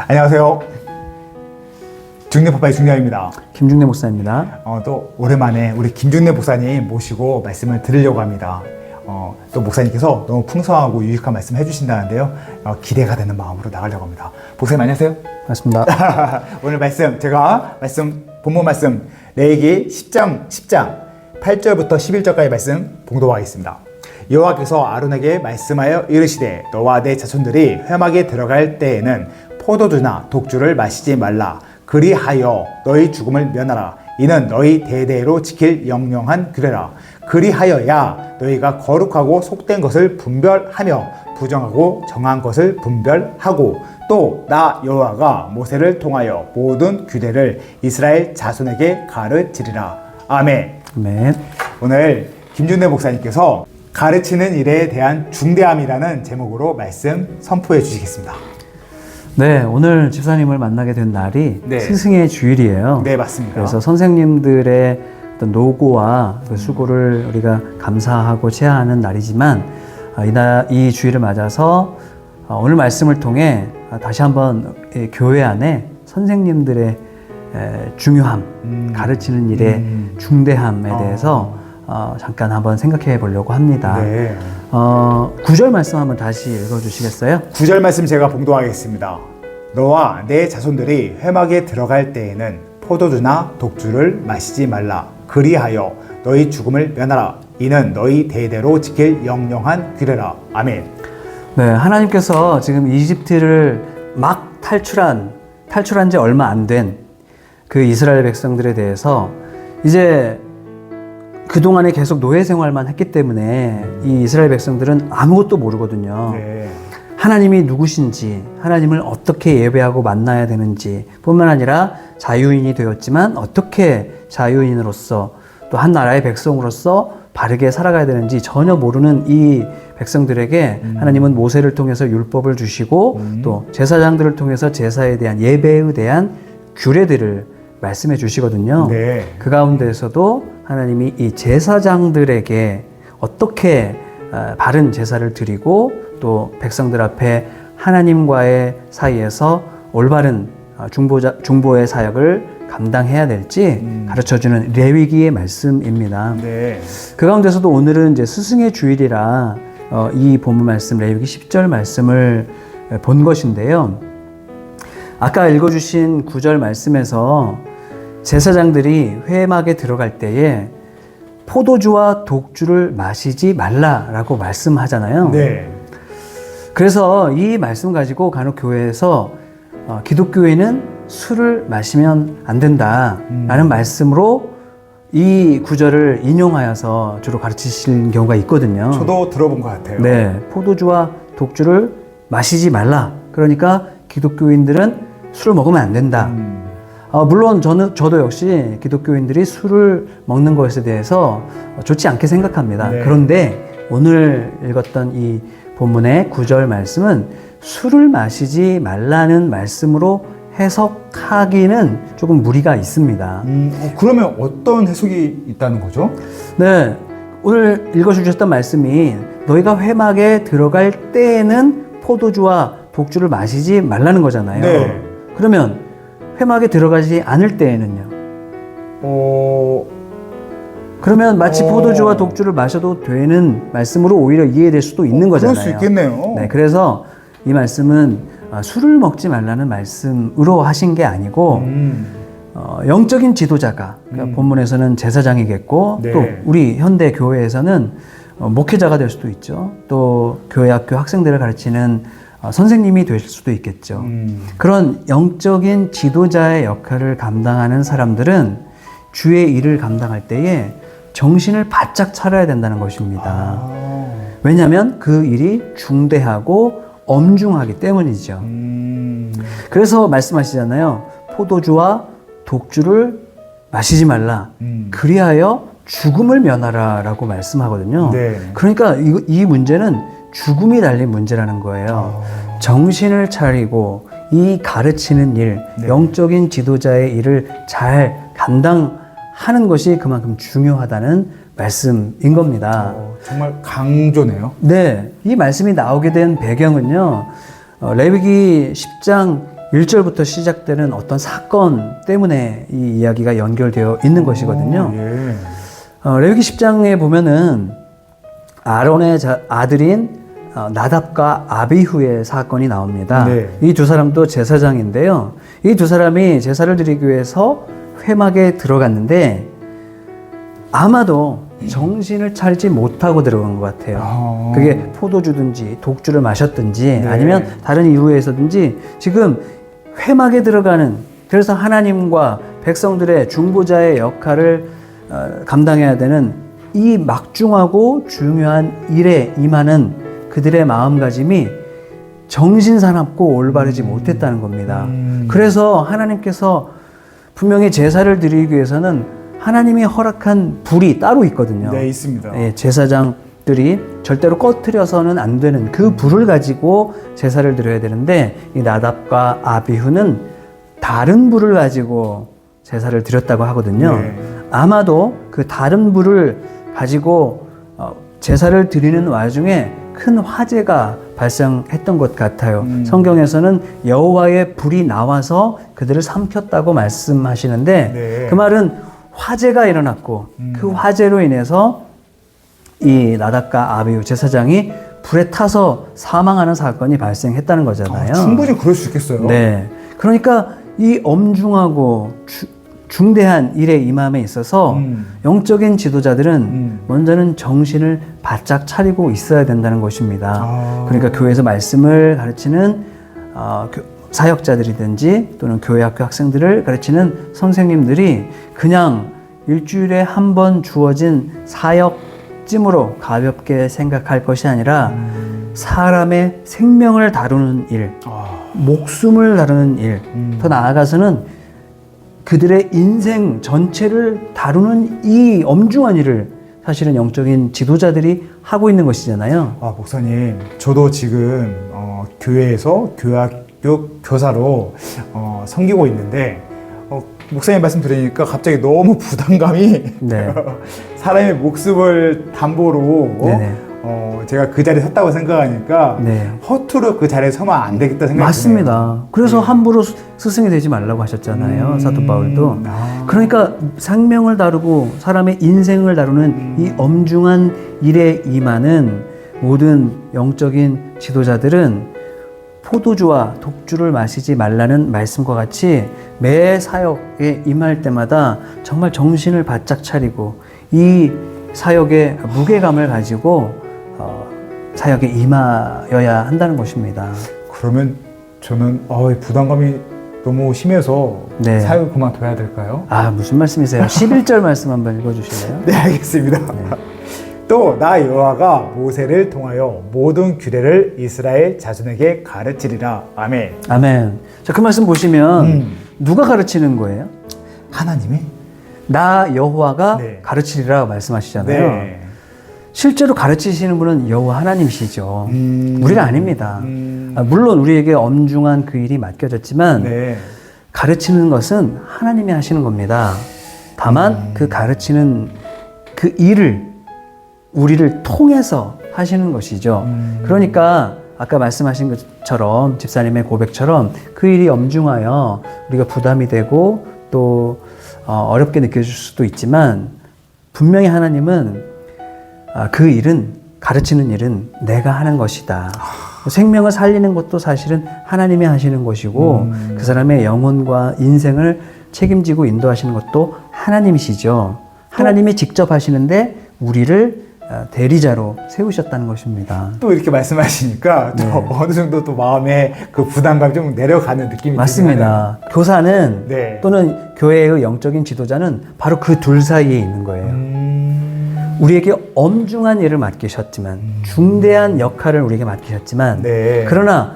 안녕하세요. 중내파파의 중량입니다. 김중래 목사입니다. 또 오랜만에 우리 김중래 목사님 모시고 말씀을 드리려고 합니다. 또 목사님께서 너무 풍성하고 유익한 말씀 해주신다는데요. 기대가 되는 마음으로 나가려고 합니다. 목사님 안녕하세요. 반갑습니다. 오늘 본문 말씀 레위기 10장 8절부터 11절까지 말씀 봉독하겠습니다. 여호와께서 아론에게 말씀하여 이르시되 너와 내 자손들이 회막에 들어갈 때에는 포도주나 독주를 마시지 말라. 그리하여 너희 죽음을 면하라. 이는 너희 대대로 지킬 영영한 규례라. 그리하여야 너희가 거룩하고 속된 것을 분별하며 부정하고 정한 것을 분별하고 또 나 여호와가 모세를 통하여 모든 규례를 이스라엘 자손에게 가르치리라. 아멘. 아멘. 오늘 김준대 목사님께서 가르치는 일에 대한 중대함이라는 제목으로 말씀 선포해 주시겠습니다. 네, 오늘 집사님을 만나게 된 날이 스승의 주일이에요. 네, 맞습니다. 그래서 선생님들의 어떤 노고와 그 수고를 우리가 감사하고 체하는 날이지만 이 주일을 맞아서 오늘 말씀을 통해 다시 한번 교회 안에 선생님들의 중요함, 가르치는 일의 중대함에 대해서 잠깐 한번 생각해 보려고 합니다. 네. 9절 말씀 한번 다시 읽어주시겠어요? 9절 말씀 제가 봉독하겠습니다. 너와 내 자손들이 회막에 들어갈 때에는 포도주나 독주를 마시지 말라. 그리하여 너희 죽음을 면하라. 이는 너희 대대로 지킬 영영한 규례라. 아멘. 네, 하나님께서 지금 이집트를 막 탈출한 지 얼마 안 된 그 이스라엘 백성들에 대해서 이제 그동안에 계속 노예 생활만 했기 때문에 이 이스라엘 백성들은 아무것도 모르거든요. 네. 하나님이 누구신지, 하나님을 어떻게 예배하고 만나야 되는지 뿐만 아니라 자유인이 되었지만 어떻게 자유인으로서 또 한 나라의 백성으로서 바르게 살아가야 되는지 전혀 모르는 이 백성들에게 하나님은 모세를 통해서 율법을 주시고 또 제사장들을 통해서 제사에 대한 예배에 대한 규례들을 말씀해 주시거든요. 네. 그 가운데에서도 하나님이 이 제사장들에게 어떻게 바른 제사를 드리고 또 백성들 앞에 하나님과의 사이에서 올바른 중보의 사역을 감당해야 될지 가르쳐주는 레위기의 말씀입니다. 네. 그 가운데서도 오늘은 이제 스승의 주일이라 이 본문 말씀 레위기 10절 말씀을 본 것인데요. 아까 읽어주신 9절 말씀에서 제사장들이 회막에 들어갈 때에 포도주와 독주를 마시지 말라라고 말씀하잖아요. 네. 그래서 이 말씀 가지고 간혹 교회에서 기독교인은 술을 마시면 안 된다라는 말씀으로 이 구절을 인용하여서 주로 가르치시는 경우가 있거든요. 저도 들어본 것 같아요. 네, 포도주와 독주를 마시지 말라. 그러니까 기독교인들은 술을 먹으면 안 된다. 물론 저도 역시 기독교인들이 술을 먹는 것에 대해서 좋지 않게 생각합니다. 네. 그런데 오늘 읽었던 이 본문의 9절 말씀은 술을 마시지 말라는 말씀으로 해석하기는 조금 무리가 있습니다. 그러면 어떤 해석이 있다는 거죠? 네, 오늘 읽어주셨던 말씀이 너희가 회막에 들어갈 때에는 포도주와 독주를 마시지 말라는 거잖아요. 네. 그러면 회막에 들어가지 않을 때에는요? 그러면 마치 포도주와 독주를 마셔도 되는 말씀으로 오히려 이해될 수도 있는 거잖아요. 그럴 수 있겠네요. 네, 그래서 이 말씀은 술을 먹지 말라는 말씀으로 하신 게 아니고 영적인 지도자가 그러니까 본문에서는 제사장이겠고 네. 또 우리 현대 교회에서는 목회자가 될 수도 있죠. 또 교회 학교 학생들을 가르치는 선생님이 될 수도 있겠죠. 그런 영적인 지도자의 역할을 감당하는 사람들은 주의 일을 감당할 때에 정신을 바짝 차려야 된다는 것입니다. 왜냐하면 그 일이 중대하고 엄중하기 때문이죠. 그래서 말씀하시잖아요. 포도주와 독주를 마시지 말라. 그리하여 죽음을 면하라 라고 말씀하거든요. 네. 그러니까 이 문제는 죽음이 달린 문제라는 거예요. 정신을 차리고 이 가르치는 일, 네. 영적인 지도자의 일을 잘 감당하는 것이 그만큼 중요하다는 말씀인 겁니다. 정말 강조네요. 네, 이 말씀이 나오게 된 배경은요. 레위기 10장 1절부터 시작되는 어떤 사건 때문에 이 이야기가 연결되어 있는 것이거든요. 예. 레위기 10장에 보면은 아론의 아들인 나답과 아비후의 사건이 나옵니다. 네. 이 두 사람도 제사장인데요. 이 두 사람이 제사를 드리기 위해서 회막에 들어갔는데 아마도 정신을 차리지 못하고 들어간 것 같아요. 그게 포도주든지 독주를 마셨든지 네. 아니면 다른 이유에서든지 지금 회막에 들어가는, 그래서 하나님과 백성들의 중보자의 역할을 감당해야 되는 이 막중하고 중요한 일에 임하는 그들의 마음가짐이 정신사납고 올바르지 못했다는 겁니다. 그래서 하나님께서 분명히 제사를 드리기 위해서는 하나님이 허락한 불이 따로 있거든요. 네, 있습니다. 예, 제사장들이 절대로 꺼트려서는 안 되는 그 불을 가지고 제사를 드려야 되는데 이 나답과 아비후는 다른 불을 가지고 제사를 드렸다고 하거든요. 네. 아마도 그 다른 불을 가지고 제사를 드리는 와중에 큰 화재가 발생했던 것 같아요. 성경에서는 여호와의 불이 나와서 그들을 삼켰다고 말씀하시는데 네. 그 말은 화재가 일어났고 그 화재로 인해서 이 나답과 아비후 제사장이 불에 타서 사망하는 사건이 발생했다는 거잖아요. 충분히 그럴 수 있겠어요. 네. 그러니까 이 엄중하고 중대한 일에 임함에 있어서 영적인 지도자들은 먼저는 정신을 바짝 차리고 있어야 된다는 것입니다. 그러니까 교회에서 말씀을 가르치는 사역자들이든지 또는 교회 학교 학생들을 가르치는 선생님들이 그냥 일주일에 한 번 주어진 사역쯤으로 가볍게 생각할 것이 아니라 사람의 생명을 다루는 일, 목숨을 다루는 일, 더 나아가서는 그들의 인생 전체를 다루는 이 엄중한 일을 사실은 영적인 지도자들이 하고 있는 것이잖아요. 목사님, 저도 지금 교회에서 교학교 교사로 섬기고 있는데 목사님 말씀 들으니까 갑자기 너무 부담감이 네. 사람의 목숨을 담보로 네네. 제가 그 자리에 섰다고 생각하니까 네. 허투루 그 자리에 서면 안 되겠다 생각이 맞습니다. 드네요. 그래서 함부로 스승이 되지 말라고 하셨잖아요. 사도 바울도. 그러니까 생명을 다루고 사람의 인생을 다루는 이 엄중한 일에 임하는 모든 영적인 지도자들은 포도주와 독주를 마시지 말라는 말씀과 같이 매 사역에 임할 때마다 정말 정신을 바짝 차리고 이 사역의 무게감을 가지고 사역에 임하여야 한다는 것입니다. 그러면 저는 부담감이 너무 심해서 네. 사역을 그만둬야 될까요? 무슨 말씀이세요? 11절 말씀 한번 읽어주실래요? 네, 알겠습니다. 또 나 여호와가 모세를 통하여 모든 규례를 이스라엘 자손에게 가르치리라. 아멘. 아멘. 자, 그 말씀 보시면 누가 가르치는 거예요? 하나님이? 나 여호와가 네. 가르치리라 말씀하시잖아요. 네. 실제로 가르치시는 분은 여호와 하나님이시죠. 우리가 아닙니다. 물론 우리에게 엄중한 그 일이 맡겨졌지만 네. 가르치는 것은 하나님이 하시는 겁니다. 다만 그 가르치는 그 일을 우리를 통해서 하시는 것이죠. 그러니까 아까 말씀하신 것처럼 집사님의 고백처럼 그 일이 엄중하여 우리가 부담이 되고 또 어렵게 느껴질 수도 있지만 분명히 하나님은 그 일은, 가르치는 일은 내가 하는 것이다. 생명을 살리는 것도 사실은 하나님이 하시는 것이고 그 사람의 영혼과 인생을 책임지고 인도하시는 것도 하나님이시죠. 하나님이 직접 하시는데 우리를 대리자로 세우셨다는 것입니다. 또 이렇게 말씀하시니까 또 네. 어느 정도 또 마음에 그 부담감이 좀 내려가는 느낌이 맞습니다. 교사는 네. 또는 교회의 영적인 지도자는 바로 그 둘 사이에 있는 거예요. 우리에게 엄중한 일을 맡기셨지만 중대한 역할을 우리에게 맡기셨지만 네. 그러나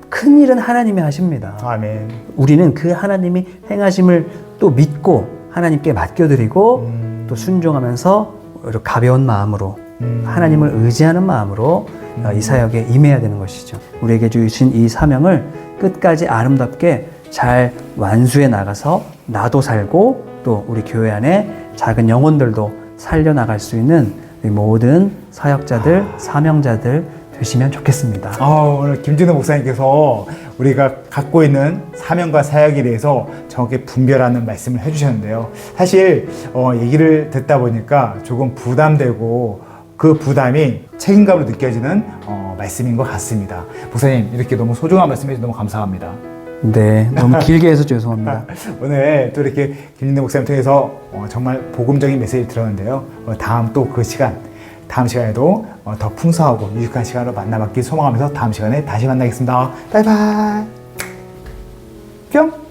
큰 일은 하나님이 하십니다. 아멘. 우리는 그 하나님이 행하심을 또 믿고 하나님께 맡겨드리고 또 순종하면서 가벼운 마음으로 하나님을 의지하는 마음으로 이 사역에 임해야 되는 것이죠. 우리에게 주신 이 사명을 끝까지 아름답게 잘 완수해 나가서 나도 살고 또 우리 교회 안에 작은 영혼들도 살려나갈 수 있는 모든 사역자들, 사명자들 되시면 좋겠습니다. 오늘 김진우 목사님께서 우리가 갖고 있는 사명과 사역에 대해서 정확히 분별하는 말씀을 해주셨는데요. 사실 얘기를 듣다 보니까 조금 부담되고 그 부담이 책임감으로 느껴지는 말씀인 것 같습니다. 목사님 이렇게 너무 소중한 말씀해 주셔서 너무 감사합니다. 네, 너무 길게 해서 죄송합니다. 오늘 또 이렇게 김진우 목사님 통해서 정말 복음적인 메시지를 들었는데요. 다음 또 그 시간, 다음 시간에도 더 풍성하고 유익한 시간으로 만나뵙길 소망하면서 다음 시간에 다시 만나겠습니다. 바이바이. 뿅.